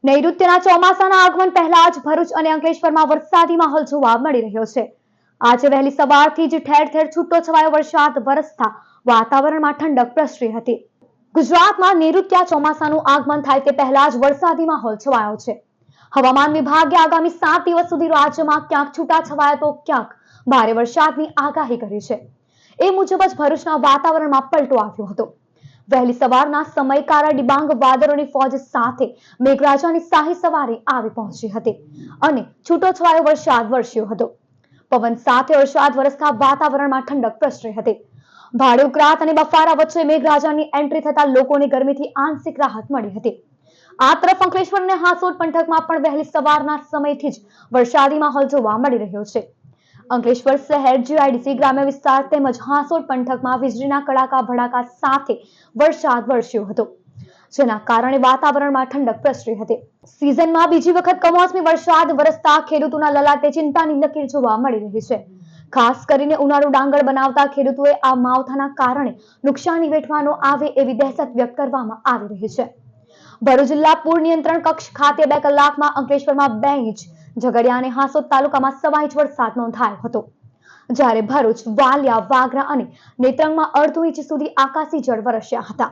નૈઋત્યના ચોમાસાના આગમન પહેલા જ ભરૂચ અને અંકલેશ્વરમાં વરસાદી માહોલ જોવા મળી રહ્યો છે. આજે વહેલી સવારથી જ ઠેર ઠેર છૂટો છવાયો વરસાદ વરસતા વાતાવરણમાં ઠંડક પ્રસરી હતી. ગુજરાતમાં નૈઋત્ય ચોમાસાનું આગમન થાય તે પહેલા જ વરસાદી માહોલ છવાયો છે. હવામાન વિભાગે આગામી 7 દિવસ સુધી રાજ્યમાં ક્યાંક છૂટાછવાયા તો ક્યાંક ભારે વરસાદની આગાહી કરી છે. એ મુજબ જ ભરૂચના વાતાવરણમાં પલટો આવ્યો હતો. વહેલી સવારના સમયકારા ડિબાંગ વાદળોની ફોજ સાથે મેઘરાજાની શાહી સવારી આવી પહોંચી હતી અને છૂટોછવાયો વરસાદ વરસ્યો હતો. પવન સાથે વરસાદ વરસતા વાતાવરણમાં ઠંડક પ્રસરી હતી. ભારે ઉકળાટ અને બફારા વચ્ચે મેઘરાજાની એન્ટ્રી થતા લોકોને ગરમીથી આંશિક રાહત મળી હતી. આ તરફ અંકલેશ્વર અને હાસોટ પંથકમાં પણ વહેલી સવારના સમયથી જ વરસાદી માહોલ જોવા મળી રહ્યો છે. અંકલેશ્વર શહેર, જીઆઈડીસી ગ્રામ્ય વિસ્તાર તેમજ હાસોટ પંથકમાં વીજળીના કડાકા ભડાકા સાથે વરસાદ વરસ્યો હતો, જેના કારણે વાતાવરણમાં ઠંડક પ્રસરી હતી. સિઝનમાં બીજી વખત કમોસમી વરસાદ વરસતા ખેડૂતોના લલાટે ચિંતાની લકીર જોવા મળી રહી છે. ખાસ કરીને ઉનાળુ ડાંગર બનાવતા ખેડૂતોએ આ માવઠાના કારણે નુકસાની વેઠવાનો આવે એવી દહેશત વ્યક્ત કરવામાં આવી રહી છે. ભરૂચ જિલ્લા પૂર નિયંત્રણ કક્ષ ખાતે 2 કલાકમાં અંકલેશ્વરમાં 2 ઇંચ, ઝઘડિયા અને હાસોટ તાલુકામાં 1.25 ઇંચ વરસાદ નોંધાયો હતો, જ્યારે ભરૂચ, વાલિયા, વાગરા અને નેત્રંગમાં 1/2 ઇંચ સુધી આકાશી જળ વરસ્યા હતા.